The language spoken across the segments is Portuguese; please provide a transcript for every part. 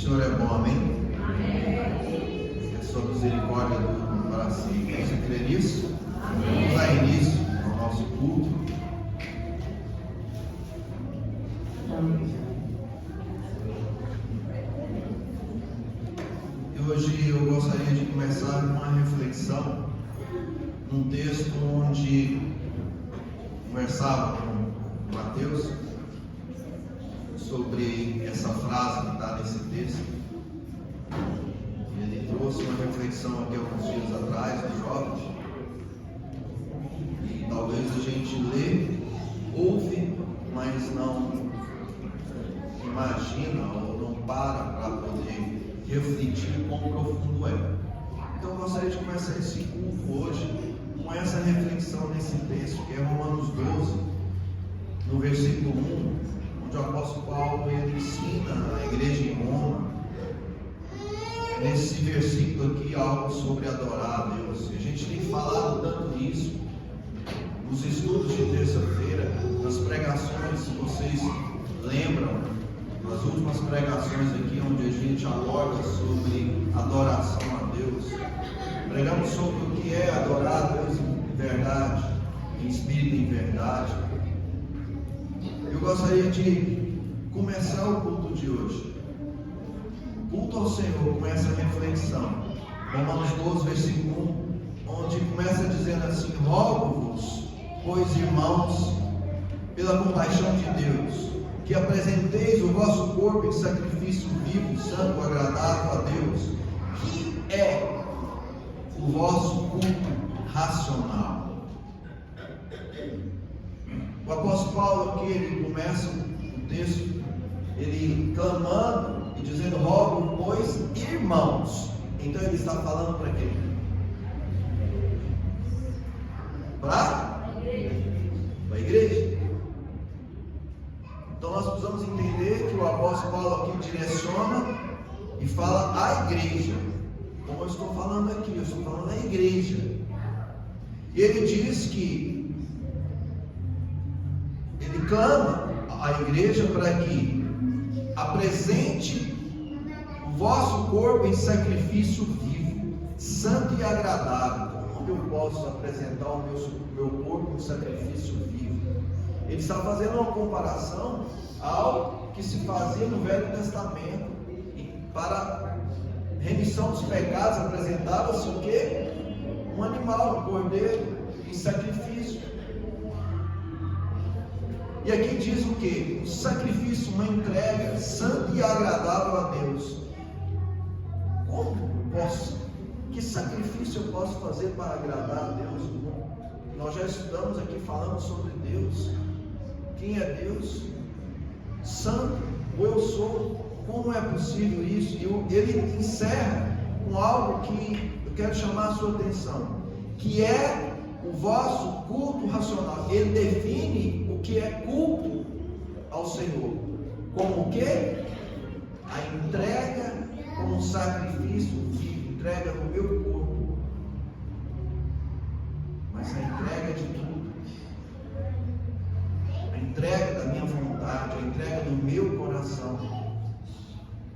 Senhor é bom, amém? Amém. A sua misericórdia dura para sempre. Você crê nisso? Vamos dar início ao nosso culto. E hoje eu gostaria de começar uma reflexão num texto onde conversava com Mateus sobre essa frase que está nesse texto. Ele trouxe uma reflexão aqui alguns dias atrás, dos jovens, e talvez a gente lê, ouve, mas não imagina ou não para poder refletir quão profundo é. Então eu gostaria de começar esse culto hoje com essa reflexão nesse texto, que é Romanos 12, no versículo 1, onde o apóstolo Paulo ele ensina a igreja em Roma, nesse versículo aqui, algo sobre adorar a Deus. A gente tem falado tanto nisso nos estudos de terça-feira, nas pregações, se vocês lembram, nas últimas pregações aqui, onde a gente aborda sobre adoração a Deus. Pregamos sobre o que é adorar a Deus em verdade, em espírito e em verdade. Eu gostaria de começar o culto de hoje, culto ao Senhor, com essa reflexão. Romanos 12, versículo 1, onde começa dizendo assim: rogo-vos, pois irmãos, pela compaixão de Deus, que apresenteis o vosso corpo em sacrifício vivo, santo, agradável a Deus, que é o vosso culto racional. O apóstolo Paulo aqui, ele começa o texto, ele clamando e dizendo: rogo, pois irmãos. Então ele está falando para quem? Para a igreja. Então nós precisamos entender que o apóstolo Paulo aqui direciona e fala à igreja. Como eu estou falando aqui, eu estou falando da igreja. E ele diz que ele clama à igreja para que apresente o vosso corpo em sacrifício vivo, santo e agradável. Como eu posso apresentar o meu corpo em sacrifício vivo? Ele está fazendo uma comparação ao que se fazia no Velho Testamento. Para remissão dos pecados apresentava-se o quê? Um animal, um cordeiro em sacrifício. E aqui diz o quê? Um sacrifício, uma entrega santa e agradável a Deus. Como posso? Que sacrifício eu posso fazer para agradar a Deus? Nós já estudamos aqui falando sobre Deus. Quem é Deus? Santo, ou eu sou. Como é possível isso? E ele encerra com algo que eu quero chamar a sua atenção, que é o vosso culto racional. Ele define o que é culto ao Senhor como o quê? A entrega como um sacrifício vivo, entrega do meu corpo, mas a entrega de tudo, a entrega da minha vontade, a entrega do meu coração,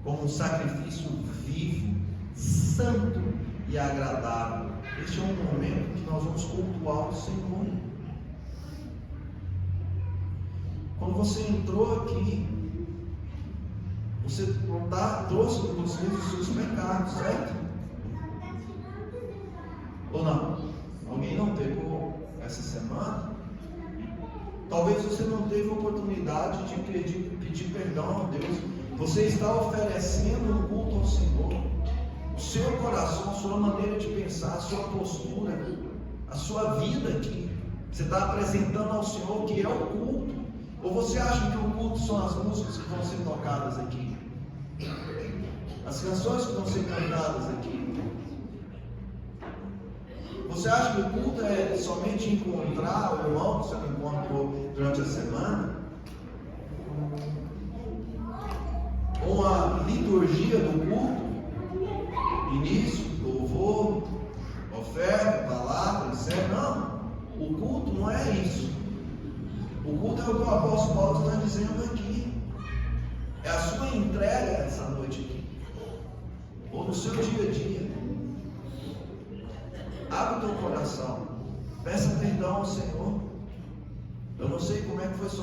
como um sacrifício vivo, santo e agradável. Este é um momento que nós vamos cultuar o Senhor. Quando você entrou aqui, você trouxe para você os seus pecados, certo? Ou não? Alguém não pegou essa semana? Talvez você não teve a oportunidade de pedir perdão a Deus. Você está oferecendo um culto ao Senhor. O seu coração, a sua maneira de pensar, a sua postura, a sua vida aqui, você está apresentando ao Senhor que é o culto. Ou você acha que o culto são as músicas que vão ser tocadas aqui, as canções que vão ser cantadas aqui? Você acha que o culto é somente encontrar o irmão que você não encontrou durante a semana? Ou a liturgia do culto, início, louvor, oferta, palavra, etc. Não, o culto não é isso. O culto é o que o apóstolo Paulo está dizendo aqui. É a sua entrega essa noite aqui.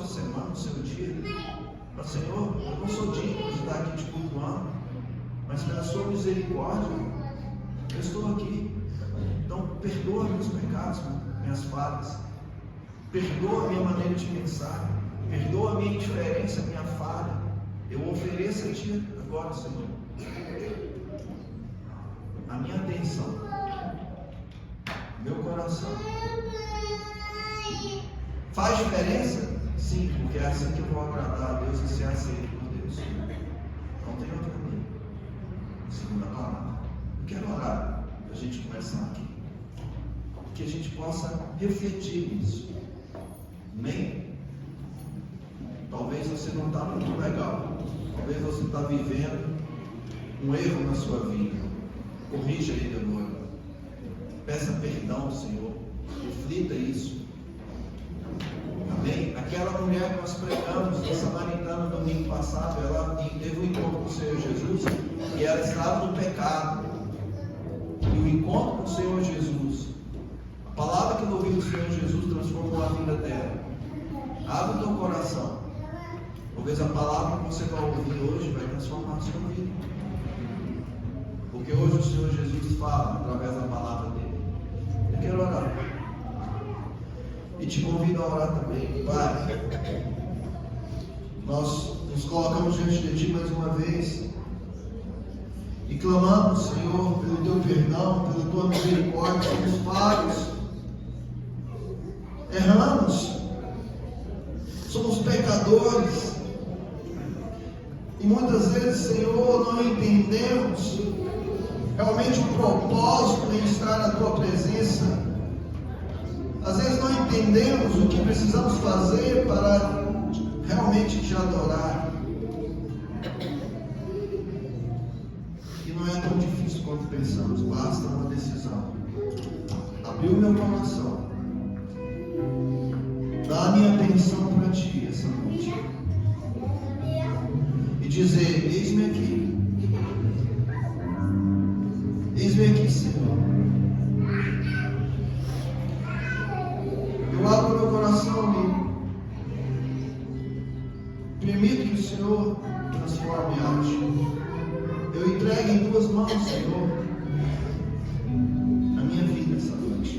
semana, o seu dia. Mas, Senhor, eu não sou digno de estar aqui te cultuando, mas pela sua misericórdia, eu estou aqui. Então, perdoa meus pecados, minhas falhas. Perdoa a minha maneira de pensar. Perdoa a minha indiferença, a minha falha. Eu ofereço a Ti agora, Senhor, a minha atenção, meu coração. Faz diferença? Sim, porque é assim que eu vou agradar a Deus e ser aceito por Deus. Não tem outro caminho. Segunda palavra. Eu quero orar para a gente conversar aqui, que a gente possa refletir nisso. Amém? Talvez você não está muito legal. Talvez você está vivendo um erro na sua vida. Corrija ele agora. Peça perdão ao Senhor. Reflita isso. Amém? Aquela mulher que nós pregamos, a samaritana, no domingo passado, ela teve um encontro com o Senhor Jesus e ela estava no pecado. E o encontro com o Senhor Jesus, a palavra que no ouvido do Senhor Jesus transformou a vida dela. Abre o teu coração. Talvez a palavra que você vai ouvir hoje vai transformar a sua vida. Porque hoje o Senhor Jesus fala através da palavra dele. Eu quero orar. E te convido a orar também. Pai, nós nos colocamos diante de Ti mais uma vez e clamamos, Senhor, pelo Teu perdão, pela Tua misericórdia. Somos falhos, erramos, somos pecadores e muitas vezes, Senhor, não entendemos realmente o propósito em estar na Tua presença. Às vezes não entendemos o que precisamos fazer para realmente Te adorar. E não é tão difícil quanto pensamos, basta uma decisão. Abrir o meu coração, dar a minha atenção para Ti essa noite e dizer: eis-me aqui. Eis-me aqui, Senhor. Eu abro meu coração e permito que o Senhor transforme e age. Eu entrego em Tuas mãos, Senhor, a minha vida essa noite.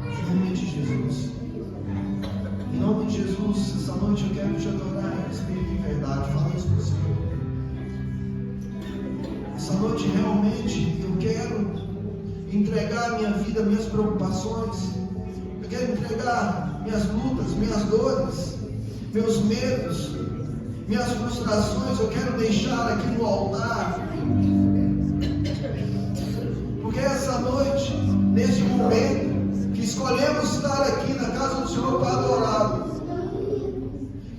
Em nome de Jesus. Em nome de Jesus, essa noite eu quero Te adorar em espírito e verdade. Fala isso para o Senhor. Essa noite realmente eu quero entregar minha vida, minhas preocupações. Eu quero entregar minhas lutas, minhas dores, meus medos, minhas frustrações. Eu quero deixar aqui no altar. Porque essa noite, nesse momento que escolhemos estar aqui na casa do Senhor para adorá-lo,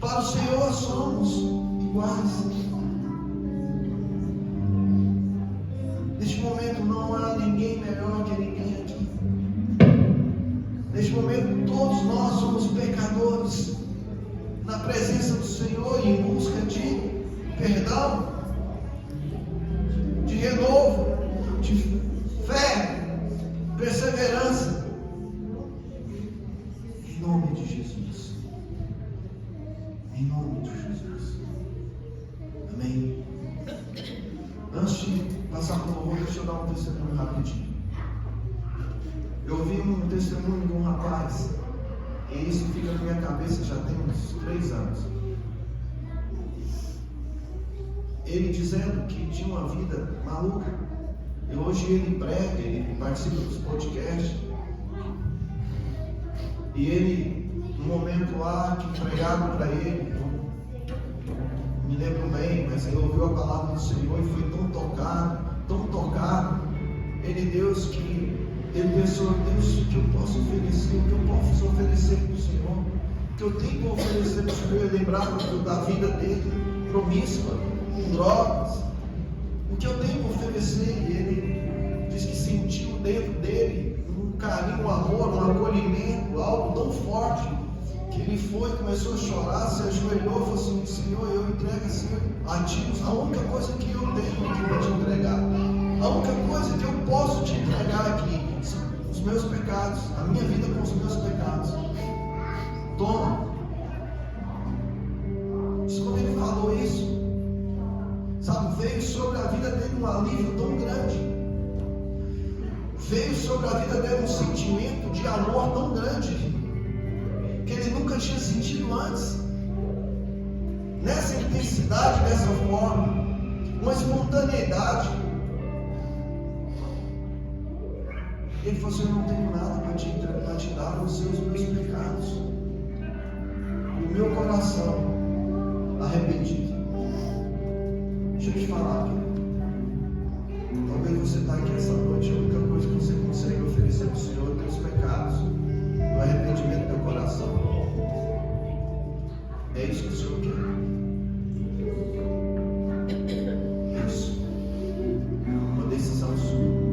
para o Senhor somos iguais. Neste momento não há ninguém melhor que ninguém aqui. Neste momento todos nós somos pecadores na presença do Senhor e em busca de perdão, de renovo, de fé, perseverança. Em nome de Jesus. Em nome de Jesus. Amém. Antes de passar por louvor, deixa eu dar um testemunho rapidinho. Eu ouvi um testemunho de um rapaz, e isso fica na minha cabeça já tem uns 3 anos. Ele dizendo que tinha uma vida maluca. E hoje ele prega, ele participa dos podcasts. E ele, no momento lá que pregaram para ele, me lembro bem, mas ele ouviu a palavra do Senhor e foi tão tocado. Ele pensou: Deus, o que eu posso oferecer, o que eu posso oferecer para o Senhor, o que eu tenho para oferecer para o Senhor. Eu lembrava da vida dele, promíscua, com drogas, o que eu tenho para oferecer. E ele diz que sentiu dentro dele um carinho, um amor, um acolhimento, algo tão forte, que ele foi, começou a chorar, se ajoelhou e falou assim: Senhor, eu entrego assim a Ti a única coisa que eu tenho aqui para Te entregar, a única coisa que eu posso Te entregar aqui são os meus pecados, a minha vida com os meus pecados. Toma, vida dele um alívio tão grande. Veio sobre a vida dele um sentimento de amor tão grande que ele nunca tinha sentido antes. Nessa intensidade, dessa forma, uma espontaneidade. Ele falou assim: eu não tenho nada para te dar, a não ser os meus pecados, o meu coração arrependido. Deixa eu te falar, querido. Talvez você está aqui essa noite, a única coisa que você consegue oferecer para o Senhor é teus pecados, o arrependimento do teu coração. É isso que o Senhor quer. Isso. Uma decisão sua.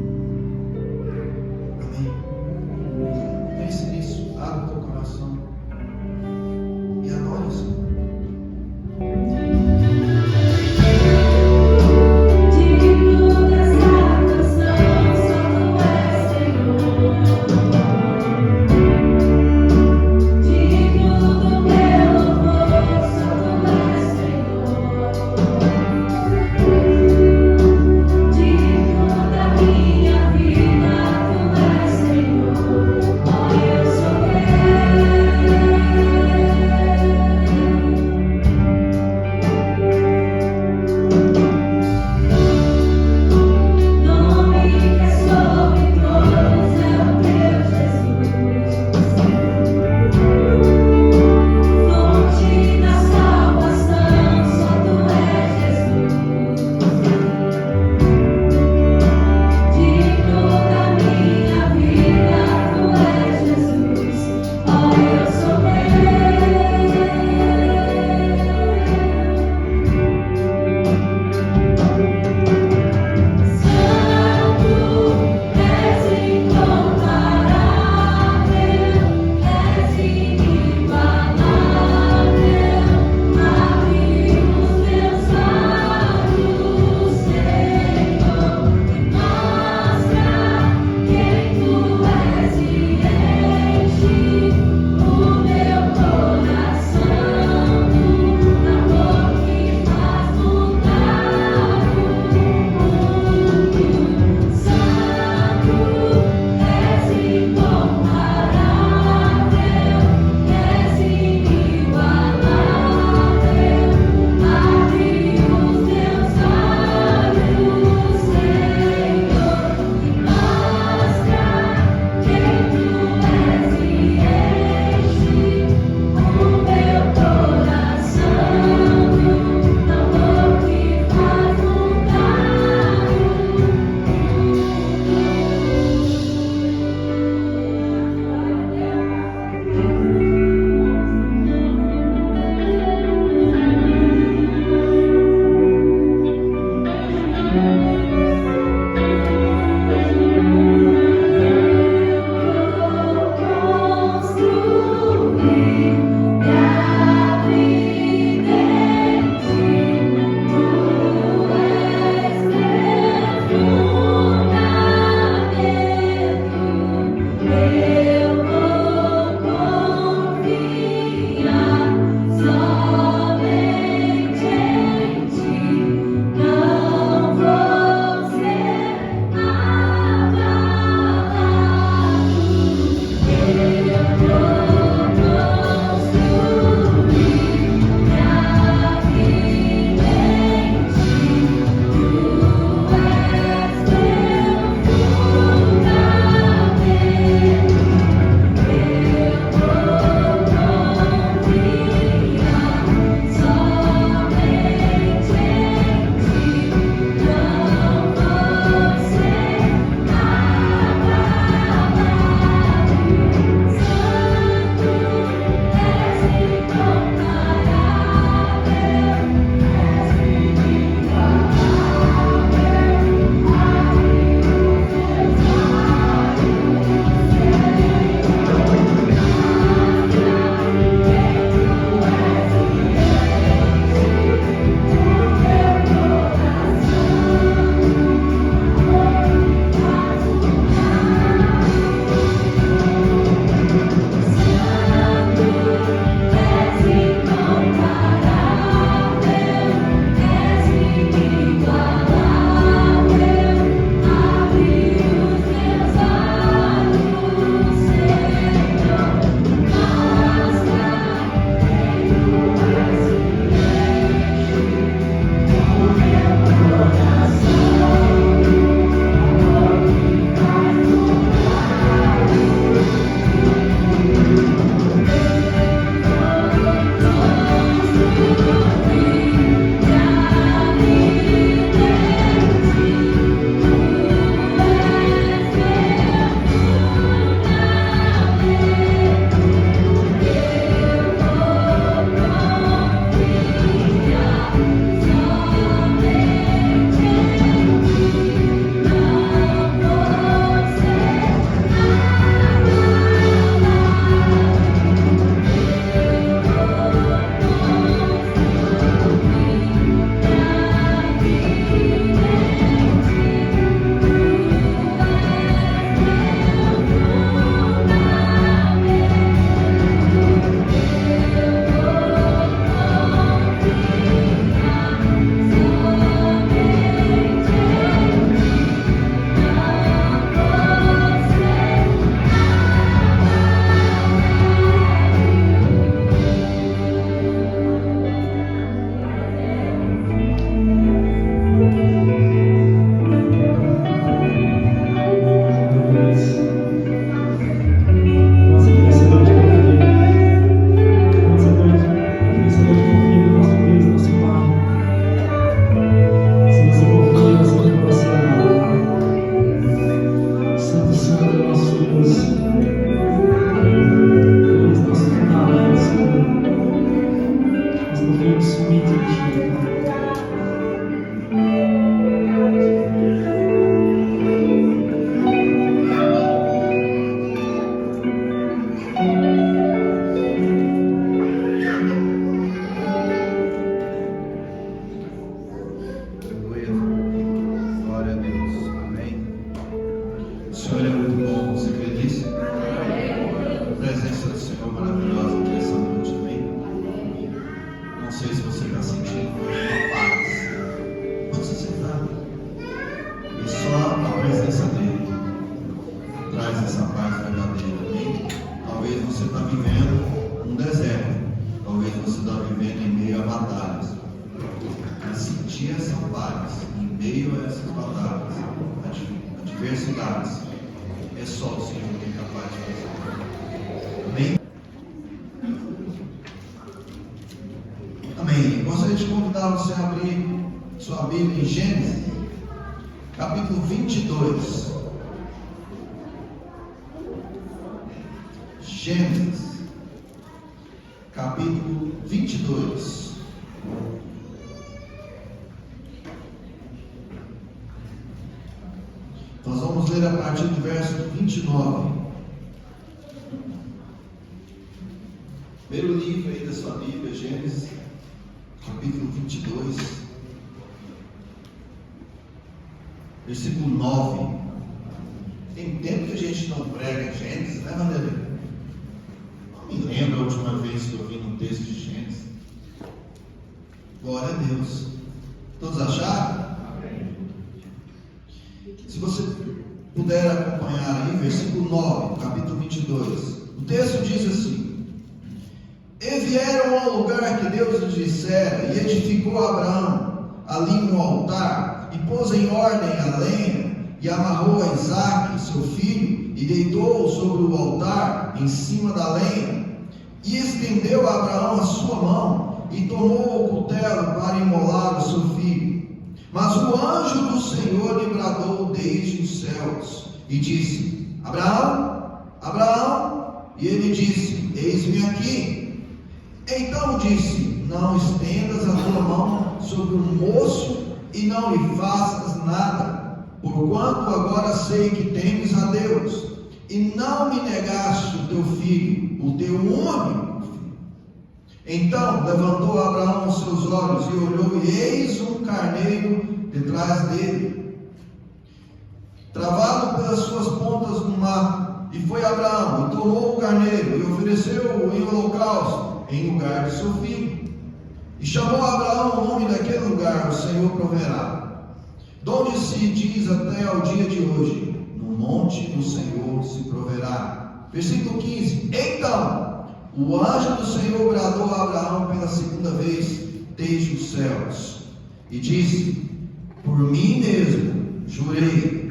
Pense nisso, abra o teu coração e adore o Senhor. ouvidos somente a Ti, Aleluia. Glória a Deus. Amém. O Senhor é muito bom. Você crê nisso? A presença do Senhor maravilhosa nessa noite. Amém. Não sei se você está sentindo uma paz. Onde você está? E só a presença dele traz essa paz verdadeira. Amém. Talvez você está vivendo um deserto. Talvez você está vivendo em meio a batalhas. Mas sentir essa paz em meio a essas batalhas, adversidades, é só o Senhor que é capaz de fazer. Amém? Amém. Gostaria de convidar você a abrir sua Bíblia em Gênesis, capítulo 22. Gênesis, capítulo 22. Nós vamos ler a partir do verso 29. Primeiro livro aí da sua Bíblia, Gênesis, capítulo 22, versículo 9. Tem tempo que a gente não prega Gênesis, né, Vanderlei? Não me lembro a última vez que eu vi um texto de Gênesis. Glória a Deus. Todos acharam? Se você puder acompanhar aí, versículo 9, capítulo 22. O texto diz assim: E vieram ao lugar que Deus lhe dissera, e edificou Abraão ali um altar, e pôs em ordem a lenha, e amarrou a Isaque, seu filho, e deitou-o sobre o altar, em cima da lenha. E estendeu a Abraão a sua mão, e tomou o cutelo para imolar o seu filho. Mas o anjo do Senhor lhe bradou desde os céus, e disse: Abraão, Abraão. E ele disse: Eis-me aqui. Então disse: Não estendas a tua mão sobre o moço, e não lhe faças nada, porquanto agora sei que temes a Deus, e não me negaste o teu filho, o teu único filho. Então levantou Abraão os seus olhos e olhou, e eis um carneiro detrás dele, travado pelas suas pontas no mato. E foi Abraão, e tomou o carneiro, e ofereceu-o em holocausto, em lugar de seu filho. E chamou Abraão o nome daquele lugar: O Senhor proverá. Donde se diz até ao dia de hoje: No monte do Senhor se proverá. Versículo 15. Então o anjo do Senhor bradou a Abraão pela segunda vez desde os céus, e disse: Por mim mesmo jurei,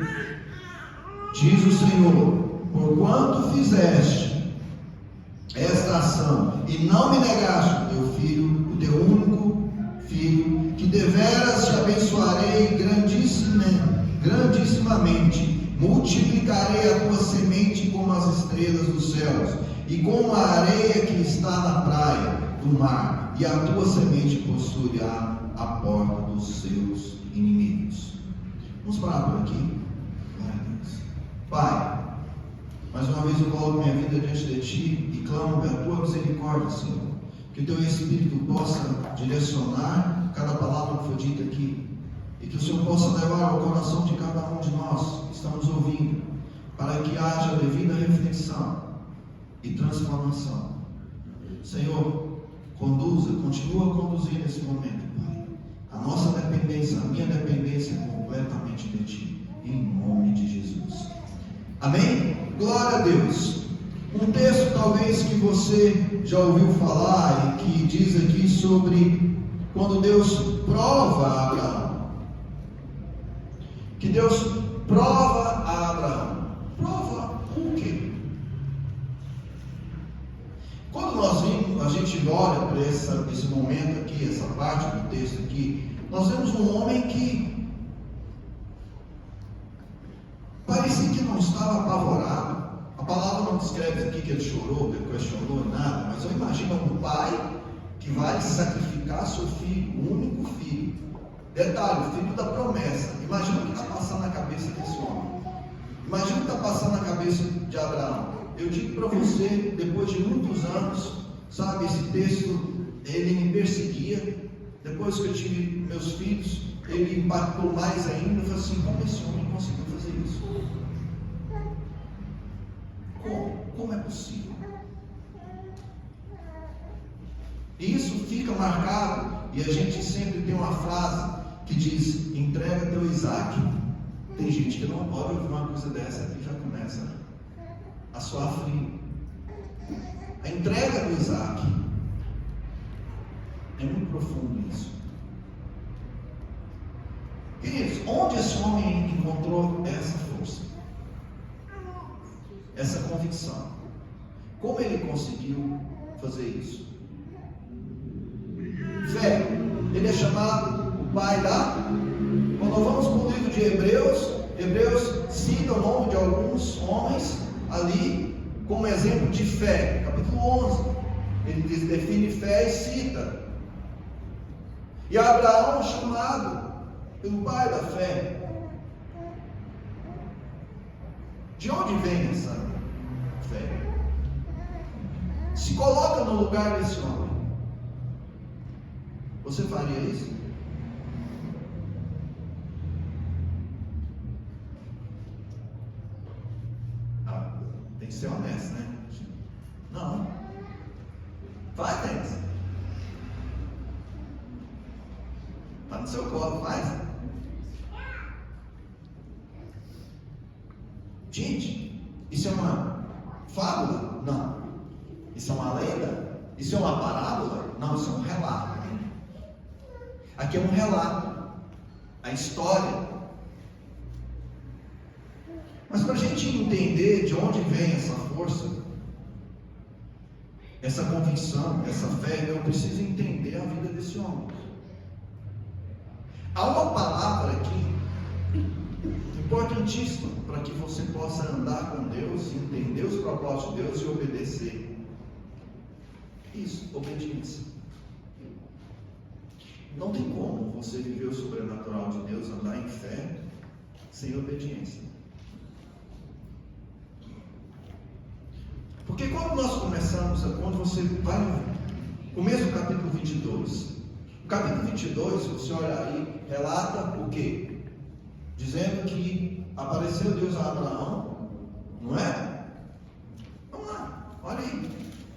diz o Senhor, porquanto fizeste esta ação, e não me negaste o teu filho, o teu único filho, que deveras te abençoarei grandissimamente, multiplicarei a tua semente como as estrelas dos céus, e como a areia que está na praia do mar, e a tua semente possuirá a porta dos seus inimigos. Vamos parar por aqui. Pai, mais uma vez eu coloco minha vida diante de Ti e clamo pela Tua misericórdia, Senhor, que o Teu Espírito possa direcionar cada palavra que foi dita aqui, e que o Senhor possa levar ao coração de cada um de nós que estamos ouvindo, para que haja devida reflexão e transformação. Senhor, continua conduzindo nesse momento, Pai. A nossa dependência, a minha dependência é completamente de Ti, em nome de Jesus. Amém? Glória a Deus. Um texto talvez que você já ouviu falar e que diz aqui sobre quando Deus prova a Abraão. Que Deus prova a Abraão. Prova o quê? Quando a gente olha para esse momento aqui, essa parte do texto aqui, nós vemos um homem que parecia que não estava apavorado. A palavra não descreve aqui que ele chorou, que ele questionou, nada, mas eu imagino um pai que vai sacrificar seu filho, o único filho. Detalhe, o filho da promessa. Imagina o que está passando na cabeça desse homem. Imagina o que está passando na cabeça de Abraão. Eu digo para você, depois de muitos anos, sabe, esse texto, ele me perseguia. Depois que eu tive meus filhos, ele impactou mais ainda. Eu falei assim, como esse homem conseguiu fazer isso? Como é possível? E isso fica marcado, e a gente sempre tem uma frase que diz, entrega teu Isaac. Tem gente que não pode ouvir uma coisa dessa e já começa a suar frio. A entrega do Isaac é muito profundo isso. Queridos, onde esse homem encontrou essa força? Essa convicção? Como ele conseguiu fazer isso? Fé. Ele é chamado o pai da... Quando nós vamos para o livro de Hebreus cita o nome de alguns homens ali como exemplo de fé. Capítulo 11. Ele define fé e cita. E Abraão é chamado pelo pai da fé. De onde vem essa fé? Se coloca no lugar desse homem. Você faria isso? Tem que ser honesto, né? Não. Faz, Denis. Está no seu colo, faz. Gente, isso é uma fábula? Não. Isso é uma lenda? Isso é uma parábola? Não, isso é um relato. Aqui é um relato. A história. Mas para a gente entender de onde vem essa força, essa convicção, essa fé, eu preciso entender a vida desse homem. Há uma palavra aqui importantíssima para que você possa andar com Deus, entender os propósitos de Deus e obedecer. Isso, obediência. Não tem como você viver o sobrenatural de Deus, andar em fé, sem obediência. Porque quando nós começamos, quando você vai no começo do capítulo 22, o capítulo 22, se você olhar aí, relata o quê? Dizendo que apareceu Deus a Abraão, não é? Vamos lá, olha aí.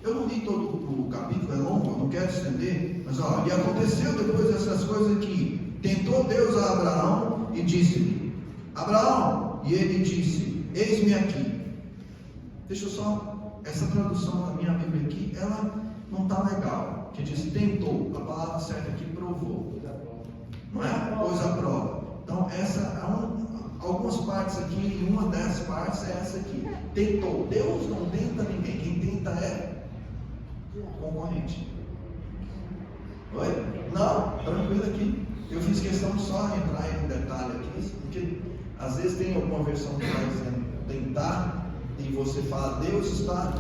Eu não li todo o capítulo, é longo, eu não quero estender, mas olha, e aconteceu depois dessas coisas que tentou Deus a Abraão e disse-lhe, Abraão, e ele disse, eis-me aqui. Deixa eu só, essa tradução da minha Bíblia aqui, ela não está legal, que diz tentou, a palavra certa aqui provou, não é? Pôs a prova. Então essa, algumas partes aqui, e uma dessas partes é essa aqui, tentou. Deus não tenta ninguém, quem tenta é concorrente. Oi? Não, tranquilo aqui. Eu fiz questão de só entrar em um detalhe aqui, porque às vezes tem alguma versão que vai dizendo tentar, e você fala, Deus está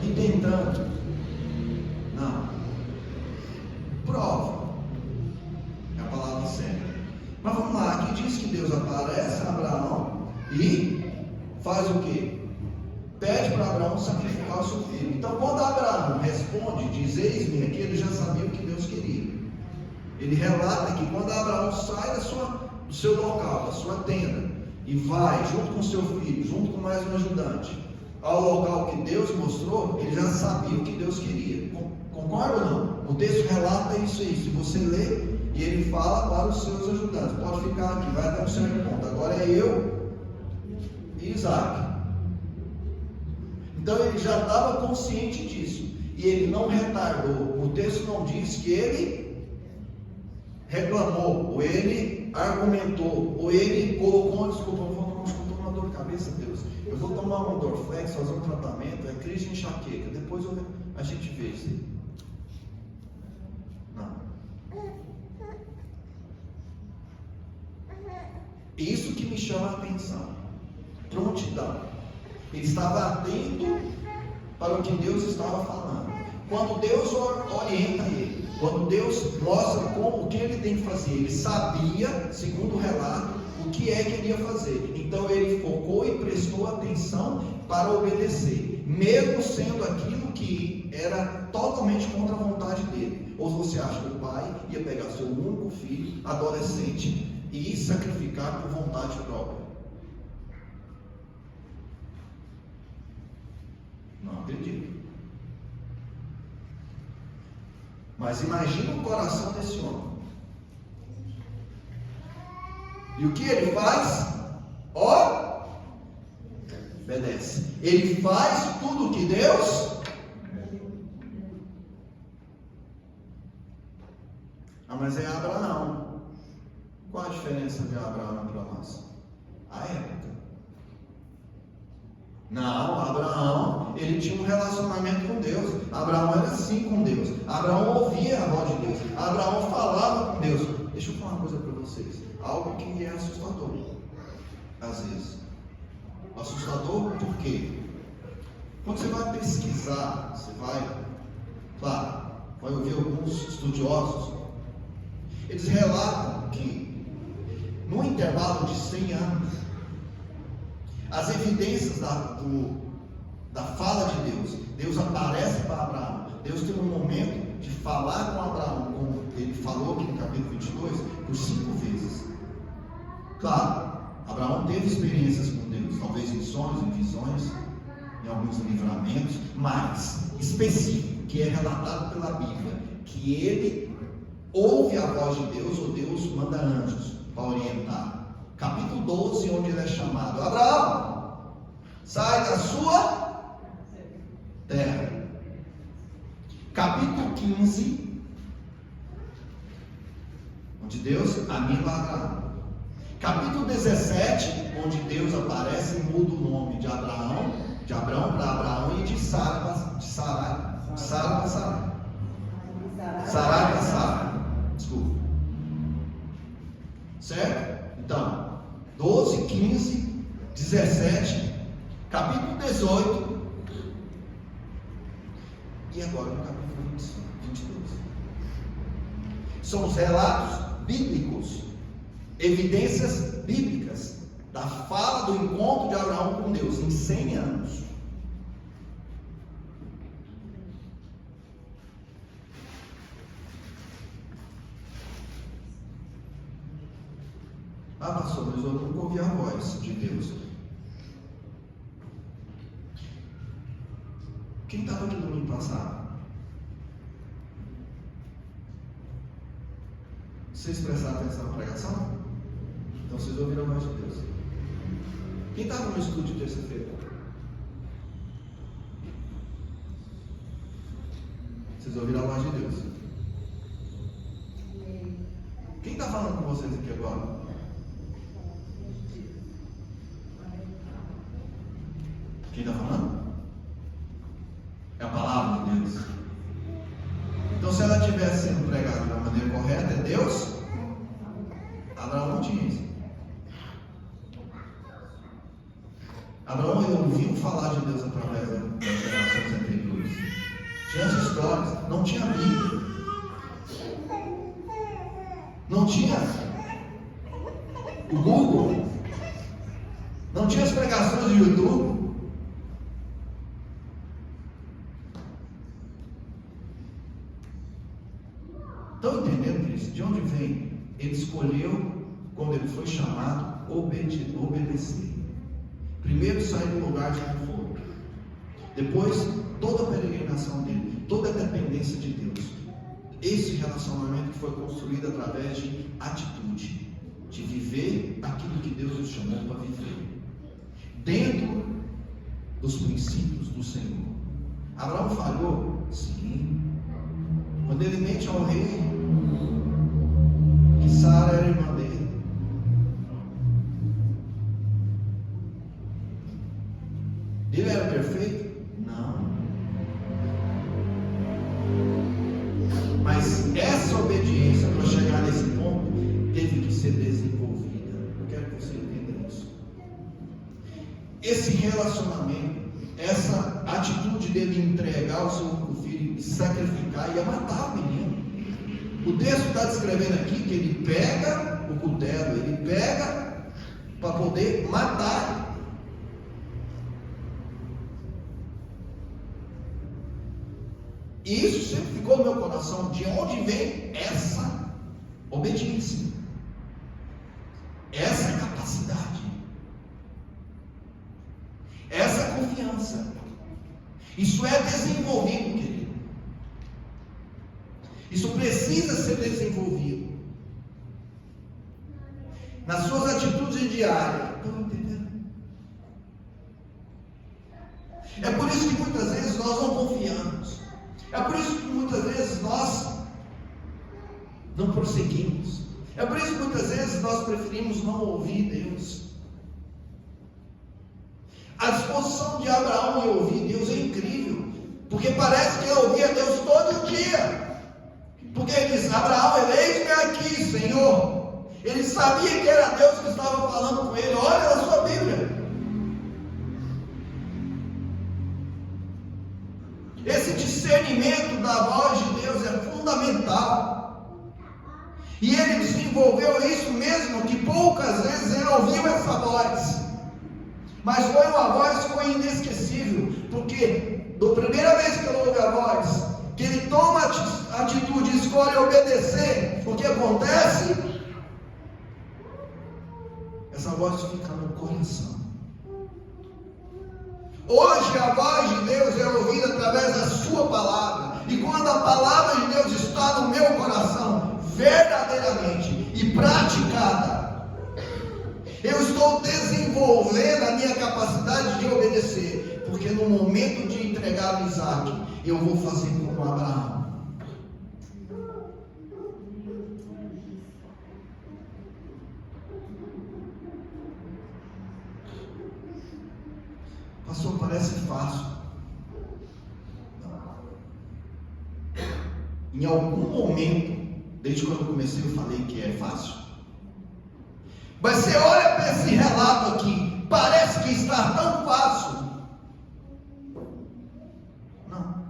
me tentando. Não. Prova. É a palavra certa. Mas vamos lá, aqui diz que Deus aparece a Abraão e faz o quê? Pede para Abraão sacrificar o seu filho. Então, quando Abraão responde, diz eis-me aqui, ele já sabia o que Deus queria. Ele relata que quando Abraão sai do seu local, da sua tenda, e vai junto com seu filho, junto com mais um ajudante, ao local que Deus mostrou, ele já sabia o que Deus queria. Concorda ou não? O texto relata isso aí. Se você lê, e ele fala para os seus ajudantes, pode ficar aqui, vai até um certo ponto. Agora é eu e Isaac. Então ele já estava consciente disso. E ele não retardou. O texto não diz que ele reclamou, ou ele argumentou, ou ele colocou, desculpa, eu vou tomar uma dor de cabeça, Deus. Eu vou tomar um Dorflex, fazer um tratamento, é crise de enxaqueca. Depois a gente vê isso aí. Não. Isso que me chama a atenção. Prontidão. Ele estava atento para o que Deus estava falando. quando Deus orienta ele, quando Deus mostra o que ele tem que fazer, ele sabia, segundo o relato, o que é que ele ia fazer. Então ele focou e prestou atenção para obedecer, mesmo sendo aquilo que era totalmente contra a vontade dele. Ou você acha que o pai ia pegar seu único filho, adolescente, e sacrificar por vontade própria? Não acredito. Mas imagina o coração desse homem. E o que ele faz? Obedece. Ele faz tudo o que Deus. Mas é Abraão. Qual a diferença de Abraão para nós? A época. Não, Abraão, ele tinha um relacionamento com Deus. Abraão era assim com Deus. Abraão ouvia a voz de Deus. Abraão falava com Deus. Deixa eu falar uma coisa para vocês. Algo que é assustador, às vezes. Assustador por quê? Quando você vai pesquisar, você vai ouvir alguns estudiosos. Eles relatam que, no intervalo de 100 anos, as evidências da fala de Deus aparece para Abraão. Deus tem um momento de falar com Abraão, como ele falou aqui no capítulo 22, por 5 vezes. Claro, Abraão teve experiências com Deus, talvez em sonhos, em visões, em alguns livramentos, mas específico, que é relatado pela Bíblia, que ele ouve a voz de Deus, ou Deus manda anjos para orientar. Capítulo 12, onde ele é chamado: Abraão, sai da sua terra. Capítulo 15, onde Deus anima Abraão. Capítulo 17, onde Deus aparece e muda o nome de Abraão para Abraão, e de Sara para Sarai. Sarai para Sara. Desculpa. Certo? Então, 12, 15, 17, capítulo 18, e agora no capítulo 22. São os relatos bíblicos, evidências bíblicas da fala do encontro de Abraão com Deus em 100 anos. Pastor, mas eu nunca ouvi a voz de Deus. Quem estava aqui no domingo passado? Vocês prestaram atenção na pregação? Então vocês ouviram a voz de Deus. Quem estava no estudo de terça-feira? Vocês ouviram a voz de Deus. Quem está falando com vocês aqui agora? Quem está falando? É a palavra de Deus. Então, se ela estivesse sendo pregada da maneira correta, é Deus? Abraão não tinha isso. Abraão, ele ouviu falar de Deus através das gerações anteriores. Tinha as histórias, não tinha Bíblia, não tinha o Google, não tinha as pregações do YouTube. Estão entendendo isso? De onde vem? Ele escolheu, quando ele foi chamado, obedecer. Primeiro sair do lugar de conforto. Depois, toda a peregrinação dele, toda a dependência de Deus. Esse relacionamento que foi construído através de atitude, de viver aquilo que Deus nos chamou para viver, dentro dos princípios do Senhor. Abraão falhou? Sim. Quando ele mente ao rei que Sara era irmã dele. Ele era perfeito? Não. Mas essa obediência, para chegar nesse ponto, teve que ser desenvolvida. Eu quero que você entenda isso. Esse relacionamento essa atitude dele entregar o seu único filho e sacrificar, ia matar o menino. O texto está descrevendo aqui que ele pega o cutelo, ele pega para poder matar. E isso sempre ficou no meu coração, de onde vem essa obediência, essa capacidade, essa confiança. Isso é desenvolvido, querido. Isso precisa ser desenvolvido nas suas atitudes diárias. Estão entendendo? É por isso que muitas vezes nós não confiamos. É por isso que muitas vezes nós não prosseguimos. É por isso que muitas vezes nós preferimos não ouvir Deus. A disposição de Abraão em ouvir Deus é incrível, porque parece que ele ouvia Deus todo dia. Porque ele diz: Abraão, eis-me aqui, Senhor. Ele sabia que era Deus que estava falando com ele. Olha na sua Bíblia. Esse discernimento da voz de Deus é fundamental. E ele desenvolveu isso mesmo que poucas vezes ele ouviu essa voz. Mas foi uma voz que foi inesquecível. Porque da primeira vez que ele ouve a voz, que ele toma a atitude e escolhe obedecer, o que acontece? Essa voz fica no coração. Hoje a voz de Deus é ouvida através da sua palavra. E quando a palavra de Deus está no meu coração, verdadeiramente e praticada, eu estou desenvolvendo a minha capacidade de obedecer. Porque no momento de entregar o Isaac, eu vou fazer como Abraão. Pastor, parece fácil. Em algum momento, desde quando eu comecei, eu falei que é fácil. Mas você olha para esse relato aqui, parece que está tão fácil. Não.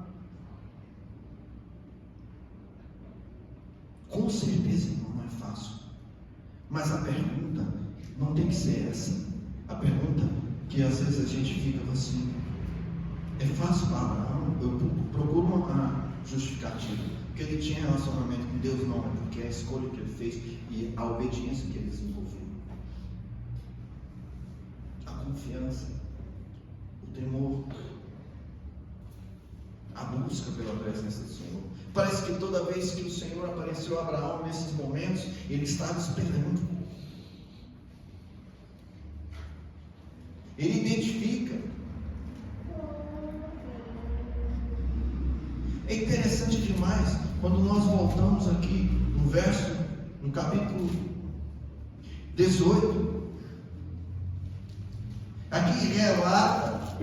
Com certeza não é fácil. Mas a pergunta não tem que ser essa. A pergunta que às vezes a gente fica assim: é fácil para Abraão? Eu procuro uma justificativa. Porque ele tinha relacionamento com Deus? Não, é porque a escolha que ele fez e a obediência que ele desenvolveu. A confiança, o temor, a busca pela presença do Senhor. Parece que toda vez que o Senhor apareceu a Abraão nesses momentos, ele estava esperando. Ele identifica. É interessante demais quando nós voltamos aqui no capítulo 18. Aqui relata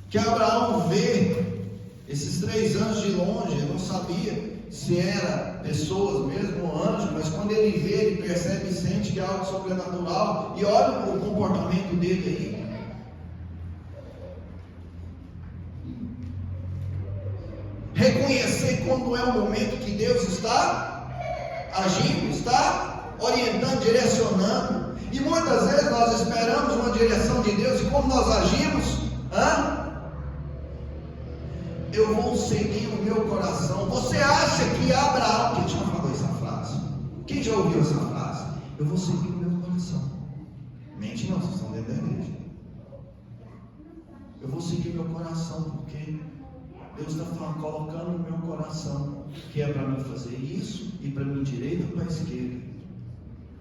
que Abraão vê esses 3 anjos de longe. Ele não sabia se era pessoas mesmo ou anjos, mas quando ele vê, ele percebe e sente que é algo sobrenatural. E olha o comportamento dele aí. Reconhecer quando é o momento que Deus está agindo, está orientando, direcionando. E muitas vezes nós esperamos uma direção de Deus, e como nós agimos? Eu vou seguir o meu coração. Você acha que Abraão, quem já falou essa frase? Quem já ouviu essa frase? Eu vou seguir o meu coração. Mente não, vocês estão dentro da igreja. Eu vou seguir o meu coração, porque Deus está colocando no meu coração que é para mim fazer isso, e para mim direita ou para a esquerda.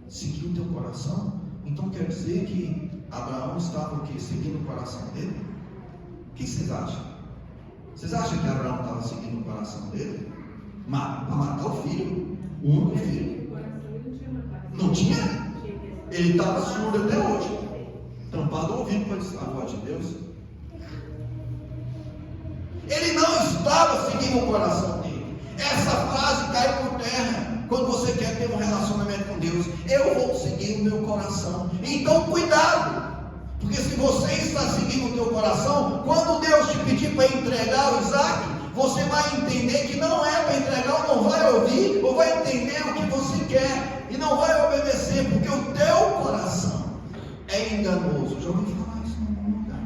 Seguir o teu coração? Então quer dizer que Abraão estava o quê? Seguindo o coração dele? O que vocês acham? Vocês acham que Abraão estava seguindo o coração dele? Para matar o filho, o único filho? Não tinha? Ele estava surdo até hoje, tampado o ouvido para a voz de Deus. Ele não estava seguindo o coração dele. Essa frase caiu por terra. quando você quer ter um relacionamento com Deus, eu vou seguir o meu coração. Então cuidado, porque se você está seguindo o teu coração, quando Deus te pedir para entregar o Isaac, você vai entender que não é para entregar, ou não vai ouvir, ou vai entender o que você quer, e não vai obedecer, porque o teu coração é enganoso. Já ouvi falar isso em algum lugar?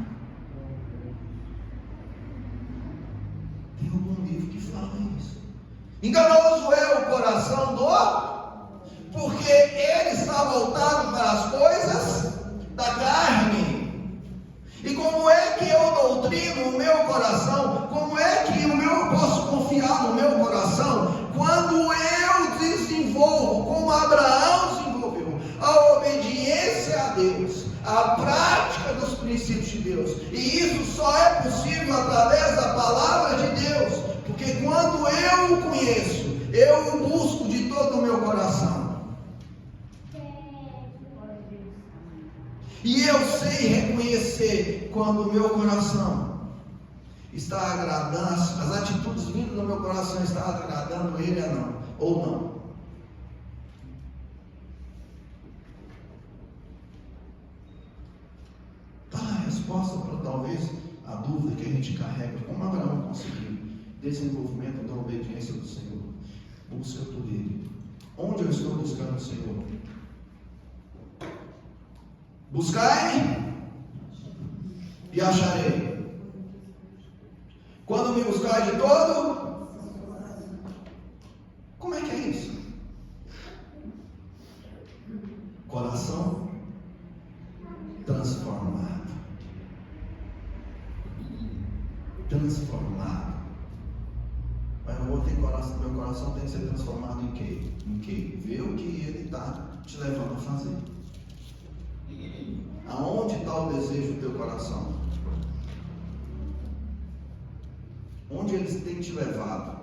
Tem algum livro que fala isso. Enganoso é o coração porque ele está voltado para as coisas da carne. E como é que eu doutrino o meu coração? Como é que eu posso confiar no meu coração? Quando eu desenvolvo, como Abraão desenvolveu, a obediência a Deus, a prática dos princípios de Deus. E isso só é possível através da palavra de Deus. Porque quando eu o conheço, eu o busco de todo o meu coração. E eu sei reconhecer quando o meu coração está agradando, as atitudes vindo do meu coração estão agradando ele ou não. Tá a resposta para talvez a dúvida que a gente carrega. Como Abraão conseguiu? Desenvolvimento da obediência do Senhor. Busca por Ele. Onde eu estou buscando o Senhor? Buscai-me e acharei. Quando me buscar de todo, como é que é isso? Coração transformado. Mas eu vou ter coração, meu coração tem que ser transformado em quê? Ver o que ele está te levando a fazer. Aonde está o desejo do teu coração? Onde eles têm te levado?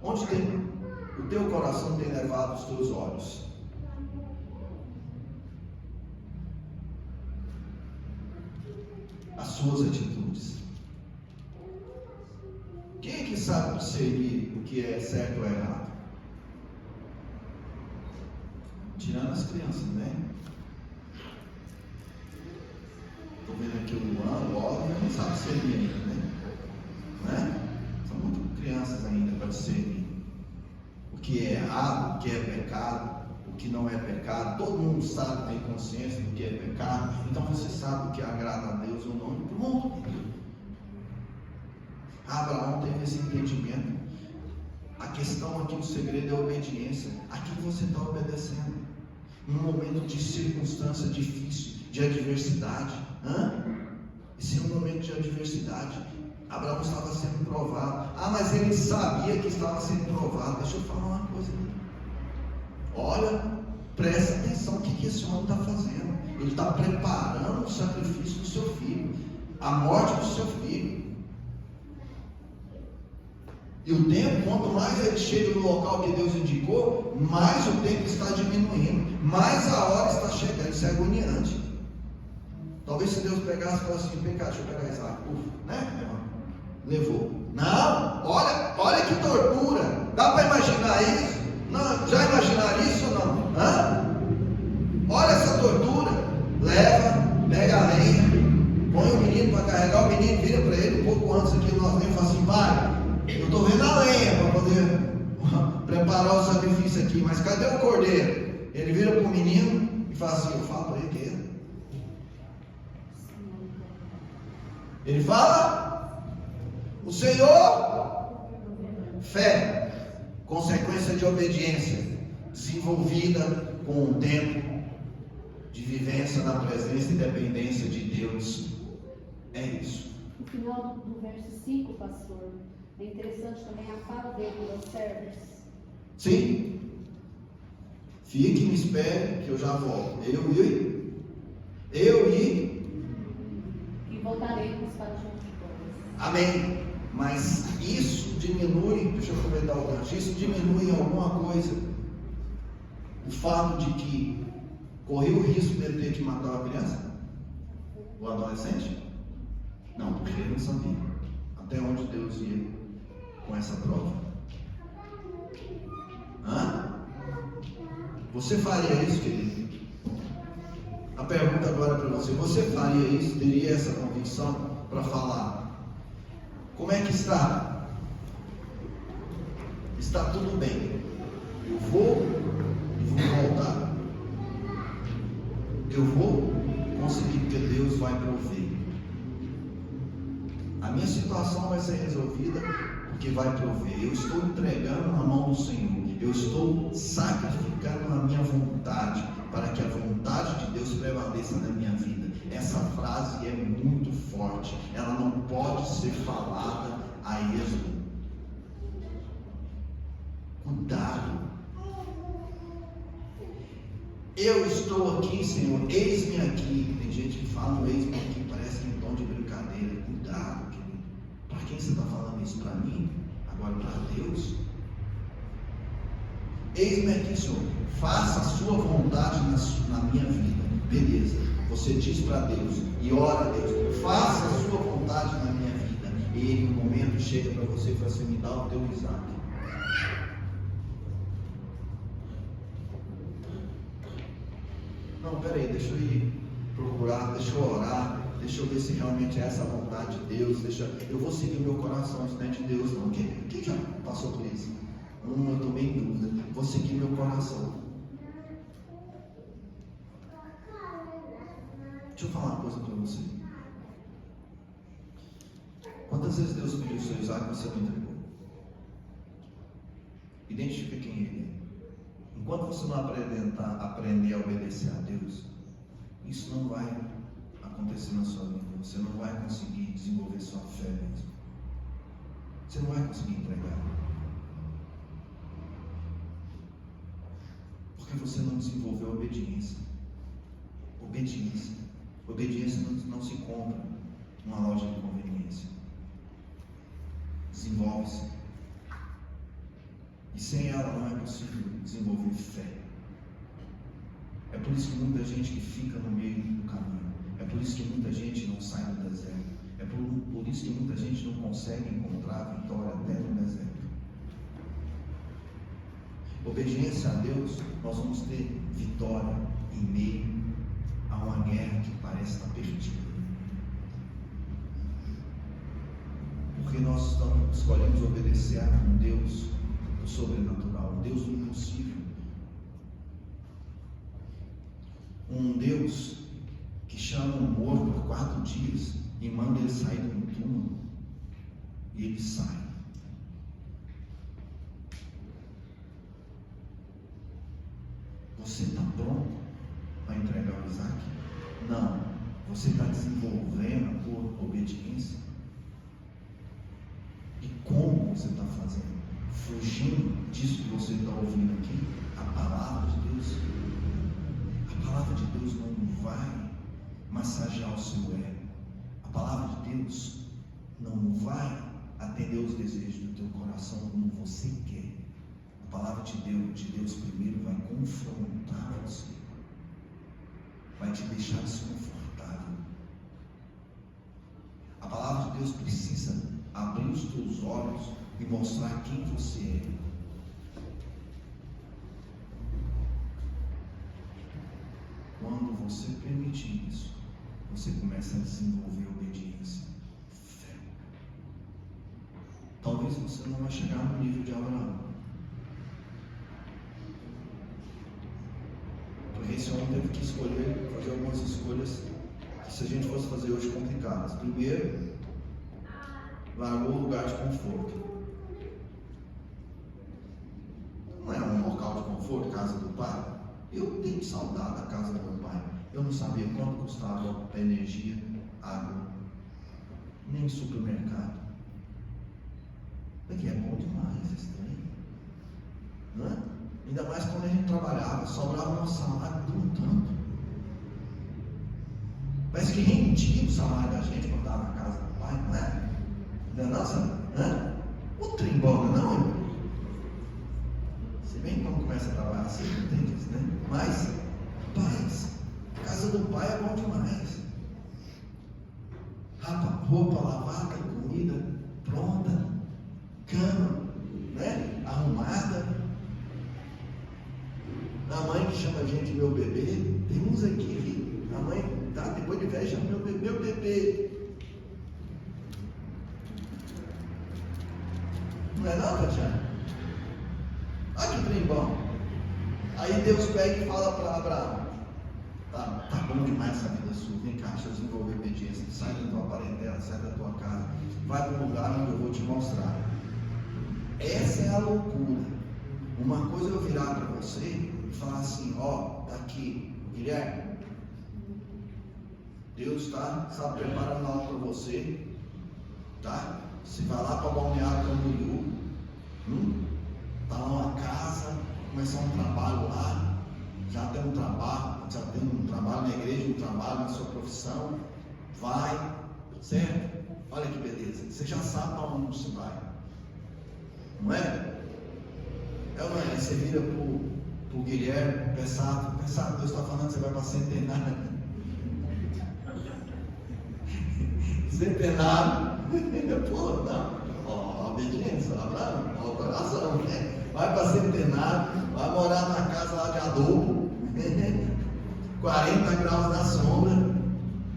Onde o teu coração tem levado os teus olhos? As suas atitudes. Quem é que sabe discernir o que é certo ou errado? Tirando as crianças, né? Estou vendo aqui o Luan, o Oliver, não sabe discernir ainda, né? São muito crianças ainda para discernir o que é errado, o que é pecado, o que não é pecado. Todo mundo sabe, tem consciência do que é pecado. Então você sabe o que agrada a Deus ou não. Pronto. Abraão teve esse entendimento. A questão aqui, o segredo é a obediência. Aqui você está obedecendo. Num momento de circunstância difícil, de adversidade. Esse é um momento de adversidade. Abraão estava sendo provado. Mas ele sabia que estava sendo provado. Deixa eu falar uma coisa. Olha, presta atenção no que esse homem está fazendo. Ele está preparando o sacrifício do seu filho, a morte do seu filho. E o tempo, quanto mais ele chega no local que Deus indicou, mais o tempo está diminuindo, mais a hora está chegando. Isso é agoniante. Talvez se Deus pegasse e falasse assim: vem cá, deixa eu pegar Isaac, né? Levou. Não, olha que tortura. Dá para imaginar isso? Não, já imaginaram isso ou não? Olha essa tortura. Leva, pega a lenha, põe o menino para carregar, o menino vira para ele um pouco antes aqui, nós vemos e fala assim: pai, eu estou vendo a lenha para poder preparar o sacrifício aqui, mas cadê o cordeiro? Ele vira para o menino e fala assim: eu falo para ele que é. Ele fala: o Senhor, fé, consequência de obediência, desenvolvida com o tempo de vivência na presença e dependência de Deus. É isso. No final do verso 5, pastor, é interessante também a fala dele aos servos. Sim. Fique, me espere, que eu já volto. E voltaremos para junto de todos. Amém. Mas isso diminui, deixa eu comentar o gancho, isso diminui em alguma coisa o fato de que correu o risco dele ter que matar uma criança? O adolescente? Não, porque ele não sabia até onde Deus ia com essa prova. Você faria isso, querido? A pergunta agora para você: você faria isso? Teria essa convicção para falar? Como é que está? Está tudo bem. Eu vou e vou voltar. Eu vou conseguir, porque Deus vai prover. A minha situação vai ser resolvida porque vai prover. Eu estou entregando na mão do Senhor. Eu estou sacrificando a minha vontade para que a vontade de Deus prevaleça na minha vida. Essa frase é muito forte. Ela não pode ser falada a esmo. Cuidado. Eu estou aqui, Senhor, eis-me aqui. Tem gente que fala eis-me aqui, parece que é um tom de brincadeira. Cuidado, querido. Para quem você está falando isso? Para mim? Agora para Deus? Eis-me aqui, Senhor. Faça a sua vontade na minha vida. Beleza. Você diz para Deus e ora a Deus. Faça a sua vontade na minha vida. E ele, no momento, chega para você e fala assim: me dá o teu Isaac. Não, peraí, deixa eu ir procurar, deixa eu orar, deixa eu ver se realmente é essa a vontade de Deus, eu vou seguir meu coração, isso não é de Deus não. Quem já passou por isso? Eu estou bem em dúvida, vou seguir meu coração. Deixa eu falar uma coisa para você. Quantas vezes Deus pediu o seu Isaac e você não entregou? Identifica quem ele é. Enquanto você não aprender a obedecer a Deus, isso não vai acontecer na sua vida. Você não vai conseguir desenvolver sua fé mesmo. Você não vai conseguir entregar. Porque você não desenvolveu obediência. Obediência não se compra numa loja de conveniência. Desenvolve-se. E sem ela não é possível desenvolver fé. É por isso que muita gente que fica no meio do caminho. É por isso que muita gente não sai do deserto. É por isso que muita gente não consegue encontrar a vitória até no deserto. Obediência a Deus, nós vamos ter vitória em meio a uma guerra que parece estar perdida. Porque nós escolhemos obedecer a um Deus do sobrenatural, um Deus do impossível. Um Deus que chama um morto por 4 dias e manda ele sair do túmulo. E ele sai. Você está pronto para entregar o Isaac? Não. Você está desenvolvendo por obediência? E como você está fazendo? Fugindo disso que você está ouvindo aqui? A palavra de Deus. A palavra de Deus não vai massagear o seu ego. A palavra de Deus não vai atender os desejos do teu coração como você quer. A palavra de Deus primeiro vai confrontar você. Vai te deixar desconfortável. A palavra de Deus precisa abrir os teus olhos e mostrar quem você é. Quando você permitir isso, você começa a desenvolver obediência, fé. Talvez você não vai chegar no nível de Abraão, porque esse homem teve que fazer algumas escolhas que, se a gente fosse fazer hoje, complicadas. Primeiro, largou o lugar de conforto. Não é um local de conforto, casa do pai? Eu tenho saudade da casa do meu pai. Eu não sabia quanto custava a energia, água, nem supermercado. Porque é bom demais esse trem, não é? Ainda mais quando a gente trabalhava, sobrava o nosso salário por um tanto. Parece que rendia o salário da gente quando estava na casa do pai, não é? Não é nossa? Hã? O trem bom, não é, irmão? Se bem quando começa a trabalhar assim, não tem disso, né? Mas, paz, casa do pai é bom demais. Roupa lavada, comida pronta, cama, né? Arrumada. A mãe chama gente meu bebê. Tem uns aqui que a mãe tá depois de velho chama meu bebê. Não é não, Tatiana? Olha que trem bom. Aí Deus pega e fala para Abraão: tá bom demais essa vida sua, vem cá, deixa eu desenvolver obediência, sai da tua parentela, sai da tua casa, vai para um lugar onde eu vou te mostrar. Essa é a loucura. Uma coisa eu virar para você e falar assim: ó, tá aqui, Guilherme, Deus está preparando algo para você, tá? Você vai lá para Balneário Camboriú, tá lá uma casa, começar um trabalho lá, já tem um trabalho na igreja, um trabalho na sua profissão, vai, certo? Olha que beleza, você já sabe para onde você vai, não é? Aí você vira pro Guilherme, pensar, Deus está falando que você vai para Centenário. Centenário, pô, não, obediência, Abraão, coração, né? Vai para Centenário, vai morar na casa lá de adobo, 40 graus na sombra,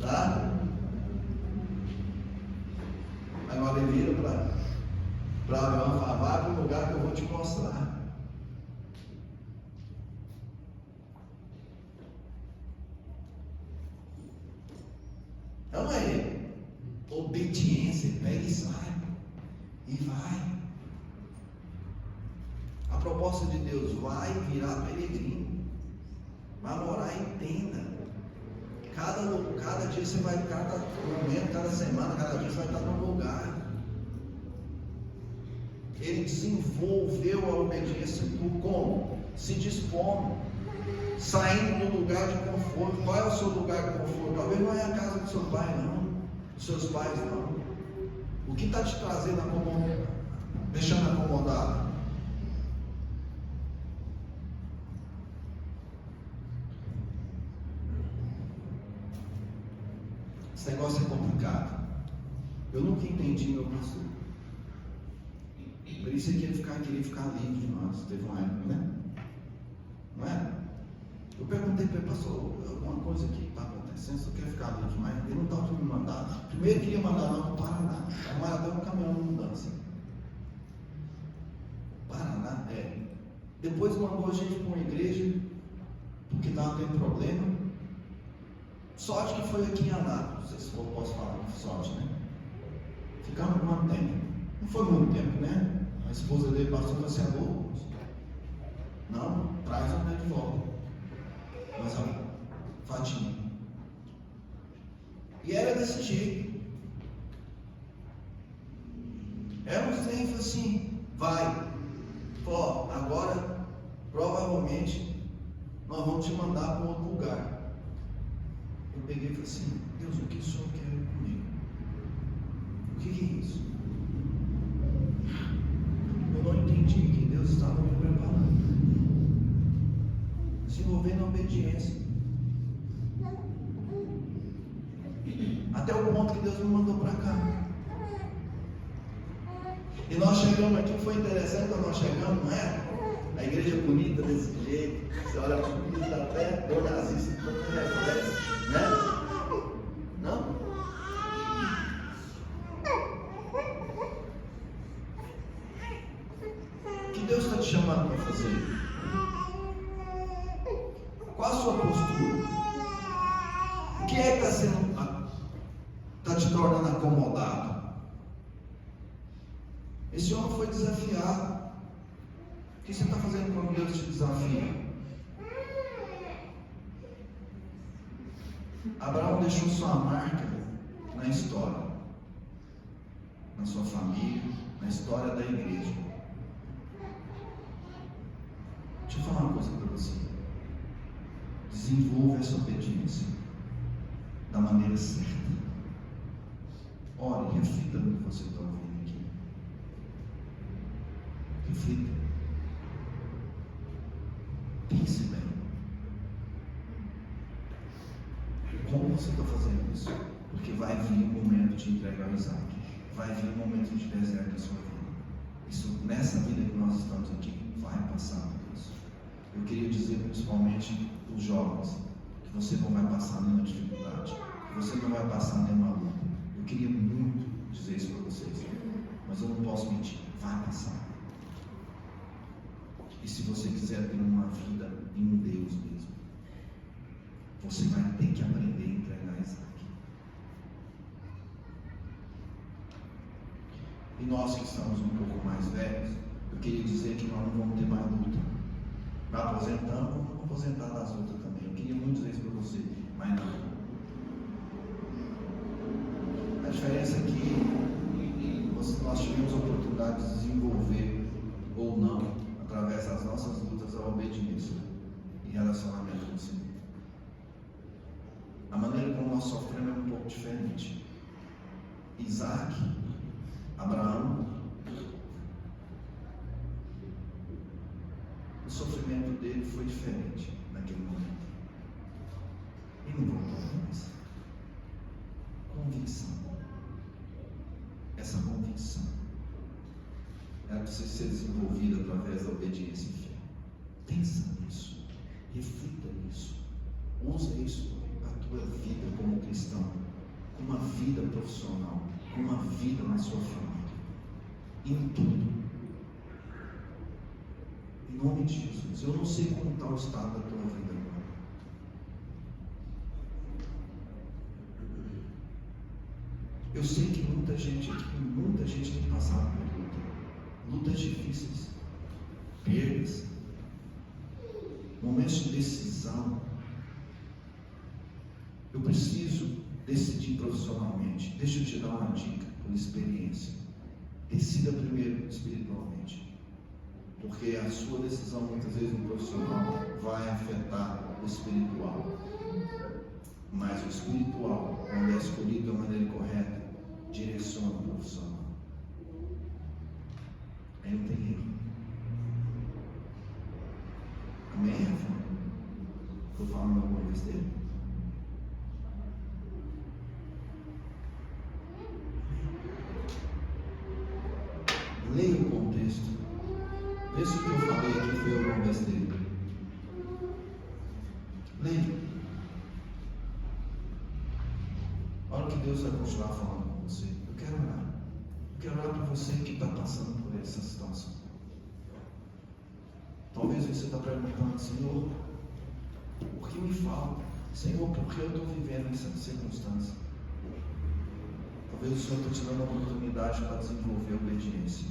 tá? Agora ele vira para Abraão e fala: vai para o lugar que eu vou te mostrar. Não é ele. Obediência, pega e sai. E vai. A proposta de Deus: vai virar peregrino. Vai morar em tenda. Cada dia você vai, cada momento, cada semana, cada dia você vai estar num lugar. Ele desenvolveu a obediência por como? Se dispondo, saindo do lugar de conforto. Qual é o seu lugar de conforto? Talvez não é a casa do seu pai, não, dos seus pais, não. O que está te trazendo deixando acomodado? Esse negócio é complicado. Eu nunca entendi meu pastor. Por isso ele queria ficar livre de nós. Teve uma época, né? Não é? Eu perguntei para ele: pastor, alguma coisa aqui está acontecendo, você quer ficar livre demais? Ele não estava me mandando. Primeiro queria mandar lá para o Paraná. Mas até um caminhão de mudança. Paraná, é. Depois mandou a gente para uma igreja, porque estava tendo problema. Sorte que foi aqui em Anápolis. Não sei se eu posso falar de sorte, né? Ficamos quanto tempo? Não foi muito tempo, né? A esposa dele passou e falou assim: alô, não, traz a mulher de volta. Mas a Fatinha. E era desse jeito. Era um trem assim: vai, ó, agora provavelmente nós vamos te mandar para outro lugar. Eu peguei e falei assim: Deus, o que o Senhor quer comigo? O que é isso? Eu não entendi que Deus estava me preparando, desenvolvendo a obediência, até o ponto que Deus me mandou para cá. E nós chegamos aqui, foi interessante quando nós chegamos, não é? A igreja bonita desse jeito, você olha para o bonito até, eu nazista, todo mundo reconhece, né? Não? O que Deus está te chamando para fazer? Qual a sua postura? O que é que está te tornando acomodado? Esse homem foi desafiado. O que você está fazendo quando Deus te desafia? Abraão deixou sua marca na história, na sua família, na história da igreja. Deixa eu falar uma coisa para você. Desenvolva essa obediência da maneira certa. Ore, reflita no que você está ouvindo aqui. Reflita. Pense bem. Como você está fazendo isso? Porque vai vir um momento de entregar o Isaac. Vai vir um momento de deserto na sua vida. Isso, nessa vida que nós estamos aqui, vai passar por isso. Eu queria dizer principalmente principalmente os jovens, que você não vai passar nenhuma dificuldade, que você não vai passar nenhuma luta. Eu queria muito dizer isso para vocês, mas eu não posso mentir, vai passar. E se você quiser ter uma vida em Deus mesmo, você vai ter que aprender a entregar Isaac. E nós que estamos um pouco mais velhos, eu queria dizer que nós não vamos ter mais luta. Vai aposentando, vamos aposentar das lutas também. Eu queria muito dizer isso para você, mas não. A diferença é que nós tivemos a oportunidade de desenvolver ou não, através das nossas lutas, a obediência em relacionamento com o Senhor. A maneira como nós sofremos é um pouco diferente. Isaac, Abraão, o sofrimento dele foi diferente naquele momento. E não voltou mais. Convicção. Essa convicção ela precisa ser desenvolvida através da obediência e fé. Pensa nisso, reflita nisso, usa isso para a tua vida como cristão, como uma vida profissional, como uma vida na sua família, em tudo. Em nome de Jesus. Eu não sei como está o estado da tua vida agora. Eu sei que muita gente tem passado por lutas difíceis, perdas, momentos de decisão. Eu preciso decidir profissionalmente. Deixa eu te dar uma dica por experiência. Decida primeiro espiritualmente, porque a sua decisão muitas vezes no profissional vai afetar o espiritual, mas o espiritual, quando é escolhido da maneira correta, direciona o profissional. Aí não tem erro. Amém, Rafa? Estou falando alguma besteira? Leia o contexto. Vê se o que eu falei aqui foi alguma besteira. Leia. Olha o que Deus vai continuar falando com você. Eu quero orar para você que está passando por essa situação. Talvez você está perguntando, Senhor, o que me falta? Senhor, por que eu estou vivendo essa circunstância? Talvez o Senhor esteja te dando a oportunidade para desenvolver obediência,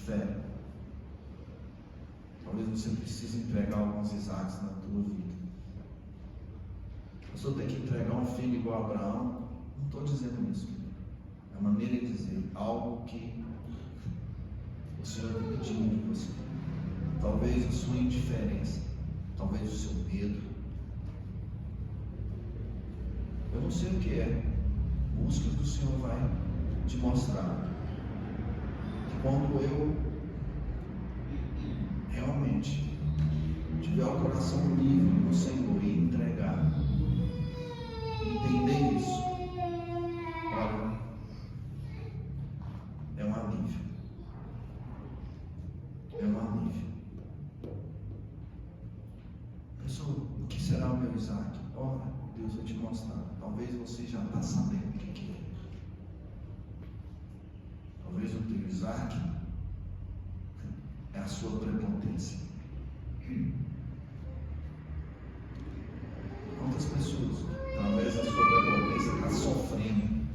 fé. Talvez você precise entregar alguns Isaques na tua vida. O Senhor tem que entregar um filho igual a Abraão. Não estou dizendo isso. É a maneira de dizer algo que o Senhor está pedindo de você. Talvez a sua indiferença, talvez o seu medo. Eu não sei o que é. Busca que o Senhor vai te mostrar. Que quando eu realmente tiver o coração livre no Senhor e entregar, entender isso, olha, é um alívio. É um alívio. Pessoal, o que será o meu Isaac? Ora, Deus vai te mostrar. Talvez você já está sabendo o que é. Talvez o teu Isaac é a sua prepotência. Quantas pessoas, através da sua prepotência, estão sofrendo?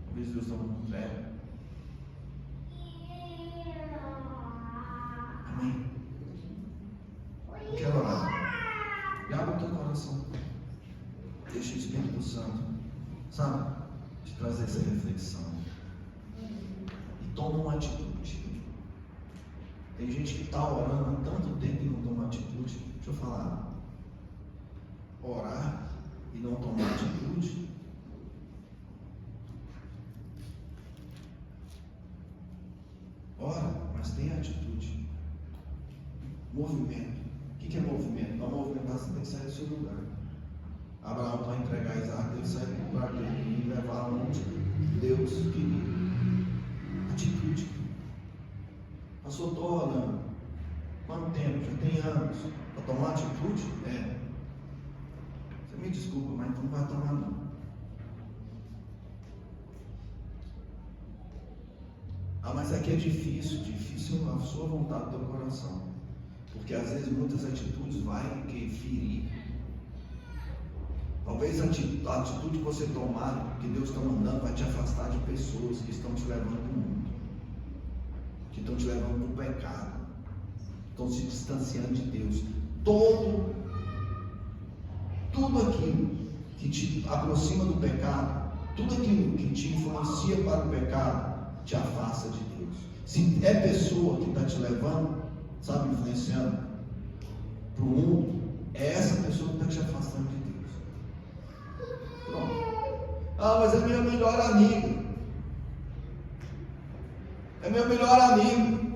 Talvez Deus está muito velho. Amém? Eu quero orar. Abre o teu coração. Deixa o Espírito Santo, sabe, te trazer essa reflexão. E toma uma atitude. Tem gente que está orando há tanto tempo e não toma atitude. Deixa eu falar. Orar e não tomar atitude. Ora, mas tem atitude. Movimento. O que é movimento? Para movimentar, você tem que sair do seu lugar. Abraão, para entregar Isaac, ele sai do lugar dele e levar onde Deus queria. Atitude. Pastor, estou orando. Me desculpa, mas então não vai tomar não. Ah, mas aqui é difícil a sua vontade do teu coração. Porque às vezes muitas atitudes vai que ferir. Talvez a atitude que você tomar, que Deus está mandando, vai te afastar de pessoas que estão te levando para o mundo, que estão te levando para o pecado, estão se distanciando de Deus. Tudo aquilo que te aproxima do pecado, tudo aquilo que te influencia para o pecado, te afasta de Deus. Se é pessoa que está te levando, sabe, influenciando para o mundo, é essa pessoa que está te afastando de Deus. Pronto. Ah, mas é minha melhor amiga. É meu melhor amigo.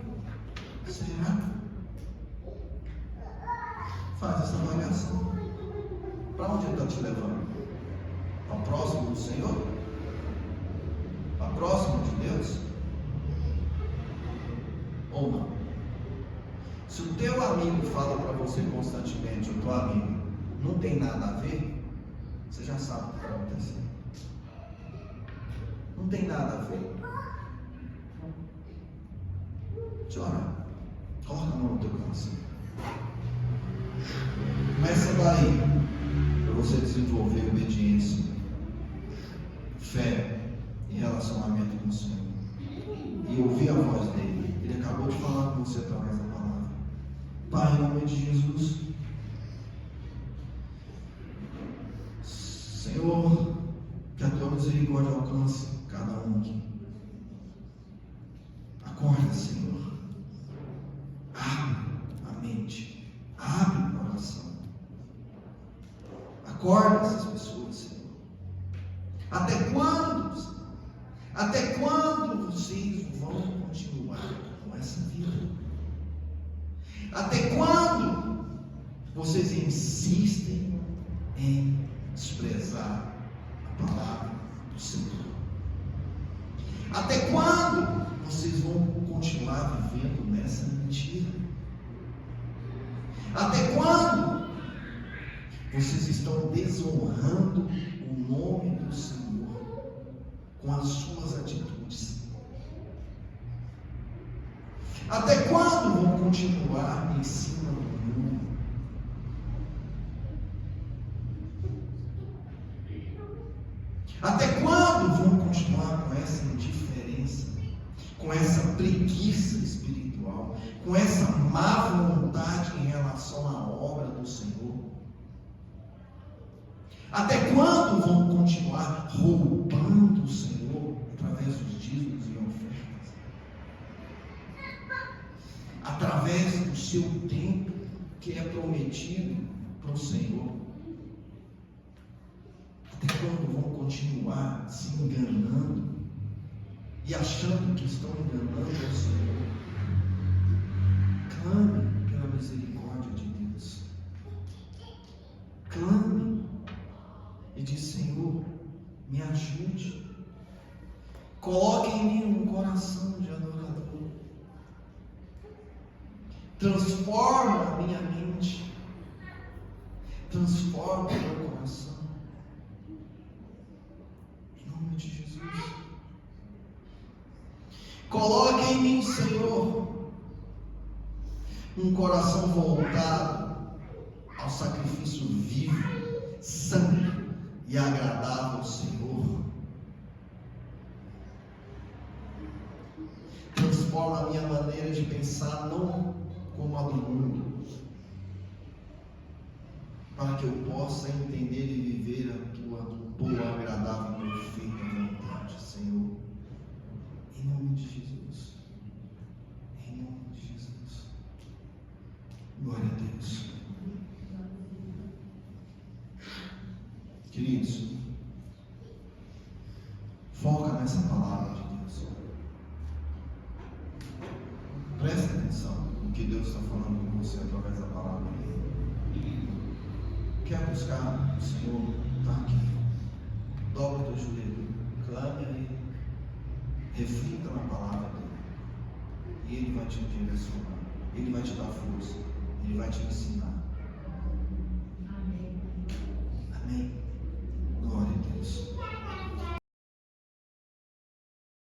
Será? Faz essa avaliação. Para onde ele está te levando? Para próximo do Senhor? Para próximo de Deus? Ou não? Se o teu amigo fala para você constantemente, o teu amigo não tem nada a ver, você já sabe o que está acontecendo. Não tem nada a ver. Deixa eu orar. Coloca a mão no teu coração. Começa daí, para você desenvolver obediência, fé e relacionamento com o Senhor. E ouvir a voz dele. Ele acabou de falar com você através da palavra. Pai, em nome de Jesus, Senhor, que a tua misericórdia alcance cada um aqui. Acorda, Senhor. Abre a mente. Abre o coração. Acorda essas pessoas, Senhor. Até quando? Até quando vocês vão continuar com essa vida? Até quando vocês insistem em desprezar a palavra do Senhor? Até quando vocês vão continuar vivendo nessa mentira? Até quando vocês estão desonrando o nome do Senhor com as suas atitudes? Até quando vão continuar em cima do mundo? Até quando vão continuar com essa indiferença, com essa preguiça espiritual, com essa má vontade em relação à obra do Senhor? Até quando vão continuar roubando o Senhor através dos dízimos e ofertas? Através do seu tempo que é prometido para o Senhor? Até quando vão continuar se enganando e achando que estão enganando o Senhor? Clame pela misericórdia de Deus. Clame e diz: Senhor, me ajude. Coloque em mim um coração de adorador. Transforma a minha mente. Transforma o meu coração. Em nome de Jesus. Coloque em mim, Senhor, um coração voltado ao sacrifício vivo, santo e agradável ao Senhor. Transforma a minha maneira de pensar não como a do mundo, para que eu possa entender e viver a tua boa, agradável e perfeita vontade, Senhor. Em nome de Jesus. Em nome de Jesus. Glória a Deus. Queridos, foca nessa palavra de Deus. Presta atenção no que Deus está falando com você através da palavra dele. Quer buscar o Senhor? Está aqui. Dobra o teu joelho, clame a Ele, reflita na palavra dele, e Ele vai te direcionar, Ele vai te dar força, Ele vai te ensinar.